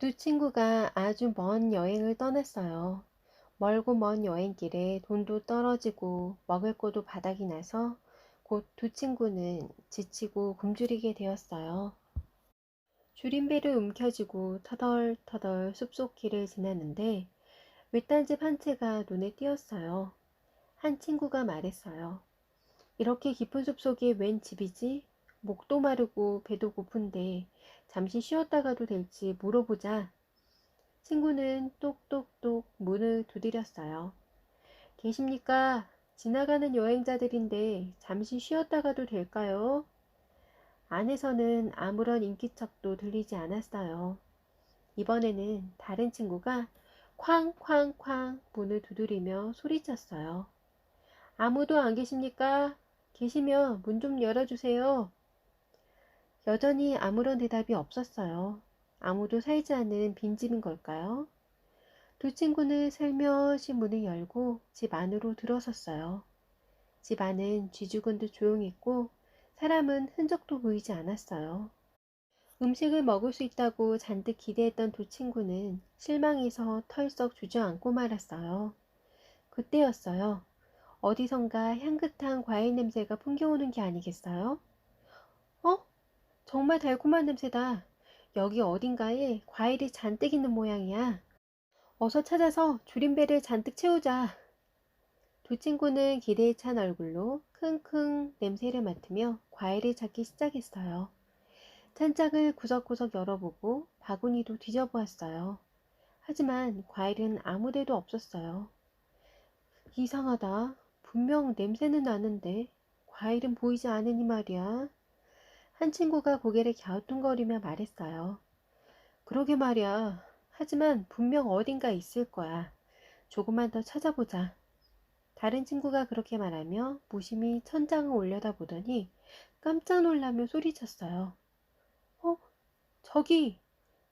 두 친구가 아주 먼 여행을 떠났어요. 멀고 먼 여행길에 돈도 떨어지고 먹을 것도 바닥이 나서 곧 두 친구는 지치고 굶주리게 되었어요. 줄임배를 움켜쥐고 터덜터덜 숲속길을 지나는데 외딴 집 한 채가 눈에 띄었어요. 한 친구가 말했어요. 이렇게 깊은 숲속에 웬 집이지? 목도 마르고 배도 고픈데 잠시 쉬었다 가도 될지 물어보자. 친구는 똑똑똑 문을 두드렸어요. 계십니까? 지나가는 여행자들인데 잠시 쉬었다 가도 될까요? 안에서는 아무런 인기척도 들리지 않았어요. 이번에는 다른 친구가 쾅쾅쾅 문을 두드리며 소리쳤어요. 아무도 안 계십니까? 계시면 문 좀 열어주세요. 여전히 아무런 대답이 없었어요. 아무도 살지 않는 빈집인 걸까요? 두 친구는 살며시 문을 열고 집 안으로 들어섰어요. 집 안은 쥐죽은 듯 조용했고 사람은 흔적도 보이지 않았어요. 음식을 먹을 수 있다고 잔뜩 기대했던 두 친구는 실망해서 털썩 주저앉고 말았어요. 그때였어요. 어디선가 향긋한 과일 냄새가 풍겨오는 게 아니겠어요? 어? 정말 달콤한 냄새다. 여기 어딘가에 과일이 잔뜩 있는 모양이야. 어서 찾아서 줄임배를 잔뜩 채우자. 두 친구는 기대에 찬 얼굴로 킁킁 냄새를 맡으며 과일을 찾기 시작했어요. 찬장을 구석구석 열어보고 바구니도 뒤져보았어요. 하지만 과일은 아무데도 없었어요. 이상하다. 분명 냄새는 나는데 과일은 보이지 않으니 말이야. 한 친구가 고개를 갸우뚱거리며 말했어요. 그러게 말이야. 하지만 분명 어딘가 있을 거야. 조금만 더 찾아보자. 다른 친구가 그렇게 말하며 무심히 천장을 올려다보더니 깜짝 놀라며 소리쳤어요. 어? 저기!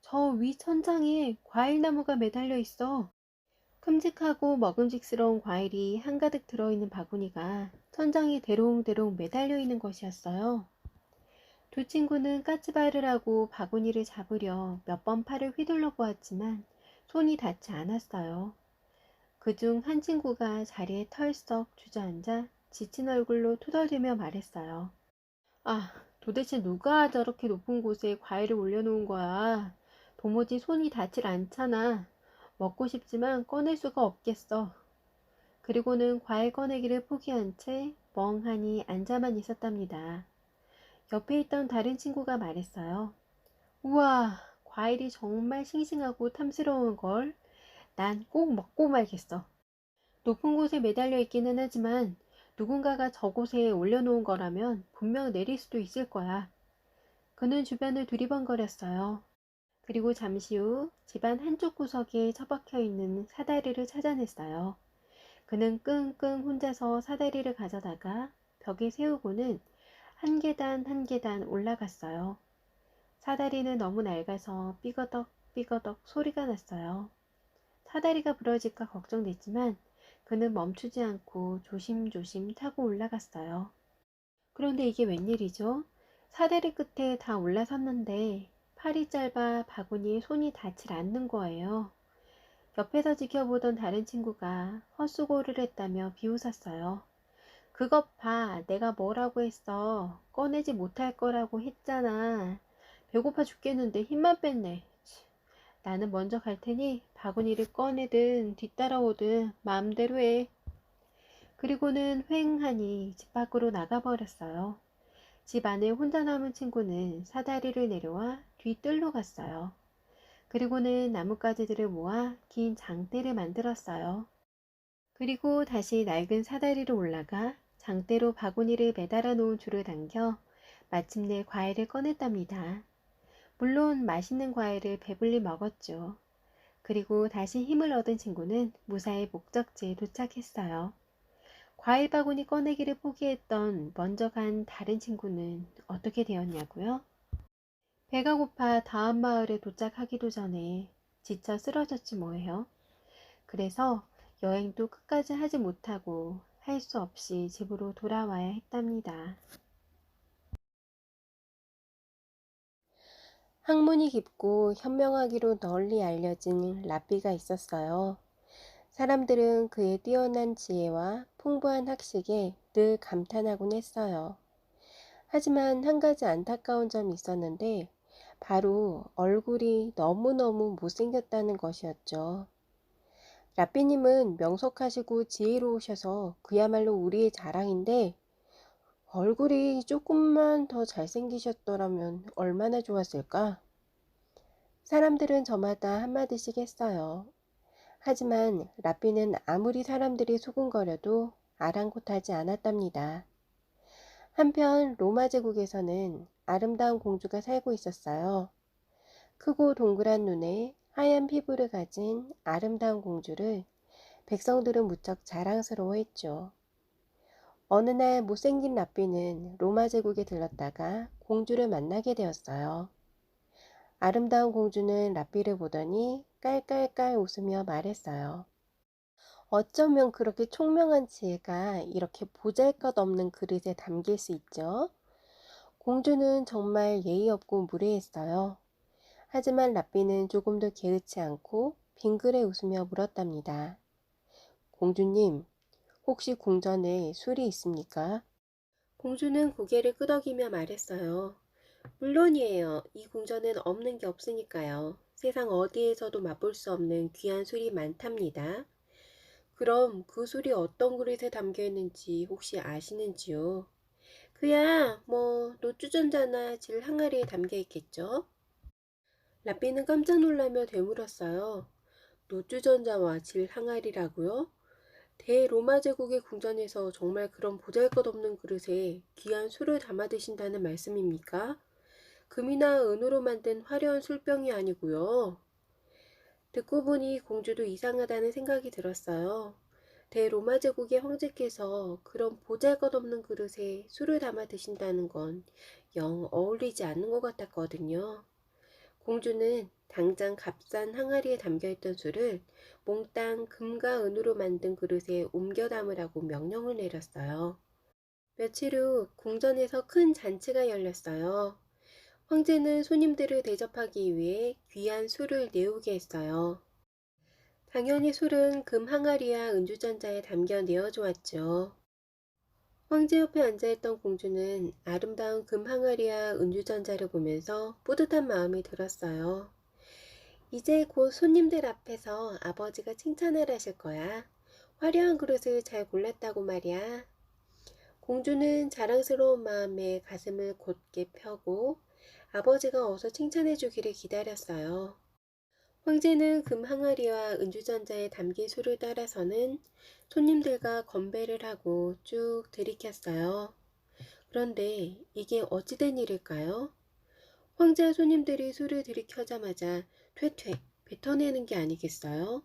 저 위 천장에 과일나무가 매달려 있어. 큼직하고 먹음직스러운 과일이 한가득 들어있는 바구니가 천장에 대롱대롱 매달려 있는 것이었어요. 두 친구는 까치발을 하고 바구니를 잡으려 몇 번 팔을 휘둘러 보았지만 손이 닿지 않았어요. 그중 한 친구가 자리에 털썩 주저앉아 지친 얼굴로 투덜대며 말했어요. 아, 도대체 누가 저렇게 높은 곳에 과일을 올려놓은 거야? 도무지 손이 닿질 않잖아. 먹고 싶지만 꺼낼 수가 없겠어. 그리고는 과일 꺼내기를 포기한 채 멍하니 앉아만 있었답니다. 옆에 있던 다른 친구가 말했어요. 우와, 과일이 정말 싱싱하고 탐스러운 걸. 난 꼭 먹고 말겠어. 높은 곳에 매달려 있기는 하지만 누군가가 저곳에 올려놓은 거라면 분명 내릴 수도 있을 거야. 그는 주변을 두리번거렸어요. 그리고 잠시 후 집안 한쪽 구석에 처박혀 있는 사다리를 찾아냈어요. 그는 끙끙 혼자서 사다리를 가져다가 벽에 세우고는 한 계단 한 계단 올라갔어요. 사다리는 너무 낡아서 삐거덕 삐거덕 소리가 났어요. 사다리가 부러질까 걱정됐지만 그는 멈추지 않고 조심조심 타고 올라갔어요. 그런데 이게 웬일이죠? 사다리 끝에 다 올라섰는데 팔이 짧아 바구니에 손이 닿질 않는 거예요. 옆에서 지켜보던 다른 친구가 헛수고를 했다며 비웃었어요. 그것 봐, 내가 뭐라고 했어. 꺼내지 못할 거라고 했잖아. 배고파 죽겠는데 힘만 뺐네. 나는 먼저 갈 테니 바구니를 꺼내든 뒤따라오든 마음대로 해. 그리고는 휑하니 집 밖으로 나가버렸어요. 집 안에 혼자 남은 친구는 사다리를 내려와 뒤뜰로 갔어요. 그리고는 나뭇가지들을 모아 긴 장대를 만들었어요. 그리고 다시 낡은 사다리로 올라가 장대로 바구니를 매달아 놓은 줄을 당겨 마침내 과일을 꺼냈답니다. 물론 맛있는 과일을 배불리 먹었죠. 그리고 다시 힘을 얻은 친구는 무사히 목적지에 도착했어요. 과일 바구니 꺼내기를 포기했던 먼저 간 다른 친구는 어떻게 되었냐고요? 배가 고파 다음 마을에 도착하기도 전에 지쳐 쓰러졌지 뭐예요. 그래서 여행도 끝까지 하지 못하고 할 수 없이 집으로 돌아와야 했답니다. 학문이 깊고 현명하기로 널리 알려진 랍비가 있었어요. 사람들은 그의 뛰어난 지혜와 풍부한 학식에 늘 감탄하곤 했어요. 하지만 한 가지 안타까운 점이 있었는데 바로 얼굴이 너무너무 못생겼다는 것이었죠. 랍비님은 명석하시고 지혜로우셔서 그야말로 우리의 자랑인데 얼굴이 조금만 더 잘생기셨더라면 얼마나 좋았을까? 사람들은 저마다 한마디씩 했어요. 하지만 랍비는 아무리 사람들이 수군거려도 아랑곳하지 않았답니다. 한편 로마 제국에서는 아름다운 공주가 살고 있었어요. 크고 동그란 눈에 하얀 피부를 가진 아름다운 공주를 백성들은 무척 자랑스러워했죠. 어느 날 못생긴 랍비는 로마 제국에 들렀다가 공주를 만나게 되었어요. 아름다운 공주는 랍비를 보더니 깔깔깔 웃으며 말했어요. 어쩌면 그렇게 총명한 지혜가 이렇게 보잘것없는 그릇에 담길 수 있죠? 공주는 정말 예의 없고 무례했어요. 하지만 랍비는 조금도 개의치 않고 빙그레 웃으며 물었답니다. 공주님, 혹시 궁전에 술이 있습니까? 공주는 고개를 끄덕이며 말했어요. 물론이에요. 이 궁전엔 없는 게 없으니까요. 세상 어디에서도 맛볼 수 없는 귀한 술이 많답니다. 그럼 그 술이 어떤 그릇에 담겨 있는지 혹시 아시는지요? 그야 뭐 노주전자나 질 항아리에 담겨 있겠죠? 라삐는 깜짝 놀라며 되물었어요. 노주전자와 질 항아리라고요? 대로마 제국의 궁전에서 정말 그런 보잘것없는 그릇에 귀한 술을 담아 드신다는 말씀입니까? 금이나 은으로 만든 화려한 술병이 아니고요. 듣고 보니 공주도 이상하다는 생각이 들었어요. 대로마 제국의 황제께서 그런 보잘것없는 그릇에 술을 담아 드신다는 건 영 어울리지 않는 것 같았거든요. 공주는 당장 값싼 항아리에 담겨있던 술을 몽땅 금과 은으로 만든 그릇에 옮겨 담으라고 명령을 내렸어요. 며칠 후 궁전에서 큰 잔치가 열렸어요. 황제는 손님들을 대접하기 위해 귀한 술을 내오게 했어요. 당연히 술은 금 항아리와 은주전자에 담겨 내어주었죠. 황제 옆에 앉아있던 공주는 아름다운 금 항아리와 은주전자를 보면서 뿌듯한 마음이 들었어요. 이제 곧 손님들 앞에서 아버지가 칭찬을 하실 거야. 화려한 그릇을 잘 골랐다고 말이야. 공주는 자랑스러운 마음에 가슴을 곧게 펴고 아버지가 어서 칭찬해 주기를 기다렸어요. 황제는 금 항아리와 은주전자에 담긴 술을 따라서는 손님들과 건배를 하고 쭉 들이켰어요. 그런데 이게 어찌된 일일까요? 황제와 손님들이 술을 들이켜자마자 퇴퇴 뱉어내는 게 아니겠어요?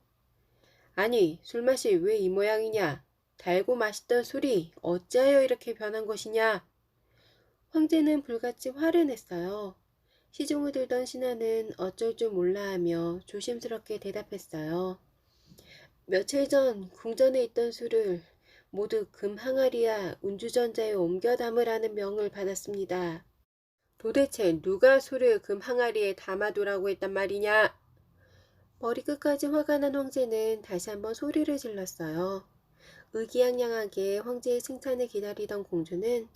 아니, 술맛이 왜 이 모양이냐? 달고 맛있던 술이 어찌하여 이렇게 변한 것이냐? 황제는 불같이 화를 냈어요. 시중을 들던 신하는 어쩔 줄 몰라 하며 조심스럽게 대답했어요. 며칠 전 궁전에 있던 술을 모두 금 항아리와 운주전자에 옮겨 담으라는 명을 받았습니다. 도대체 누가 술을 금 항아리에 담아두라고 했단 말이냐? 머리끝까지 화가 난 황제는 다시 한번 소리를 질렀어요. 의기양양하게 황제의 칭찬을 기다리던 공주는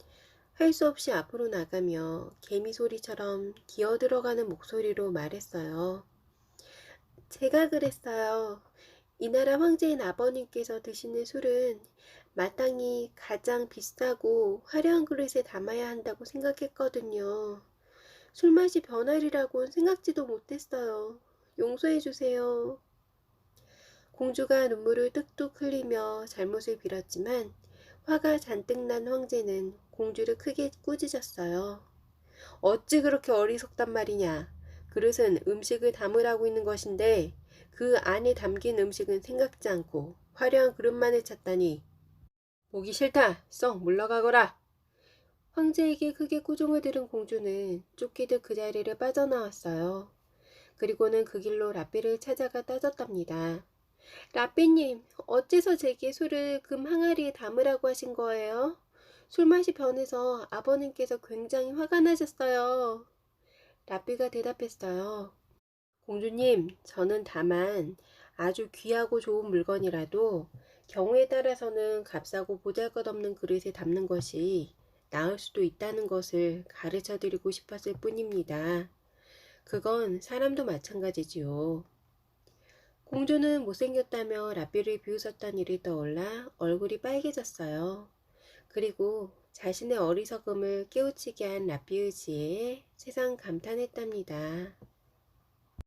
할 수 없이 앞으로 나가며 개미 소리처럼 기어들어가는 목소리로 말했어요. 제가 그랬어요. 이 나라 황제인 아버님께서 드시는 술은 마땅히 가장 비싸고 화려한 그릇에 담아야 한다고 생각했거든요. 술맛이 변하리라고는 생각지도 못했어요. 용서해 주세요. 공주가 눈물을 뚝뚝 흘리며 잘못을 빌었지만 화가 잔뜩 난 황제는 공주를 크게 꾸짖었어요. 어찌 그렇게 어리석단 말이냐. 그릇은 음식을 담으라고 있는 것인데 그 안에 담긴 음식은 생각지 않고 화려한 그릇만을 찾다니. 보기 싫다. 썩 물러가거라. 황제에게 크게 꾸중을 들은 공주는 쫓기듯 그 자리를 빠져나왔어요. 그리고는 그 길로 라삐를 찾아가 따졌답니다. 라삐님, 어째서 제게 술을 금 항아리에 담으라고 하신 거예요? 술맛이 변해서 아버님께서 굉장히 화가 나셨어요. 라삐가 대답했어요. 공주님, 저는 다만 아주 귀하고 좋은 물건이라도 경우에 따라서는 값싸고 보잘것없는 그릇에 담는 것이 나을 수도 있다는 것을 가르쳐 드리고 싶었을 뿐입니다. 그건 사람도 마찬가지지요. 공주는 못생겼다며 라삐를 비웃었던 일이 떠올라 얼굴이 빨개졌어요. 그리고 자신의 어리석음을 깨우치게 한 라삐의 지혜에 세상 감탄했답니다.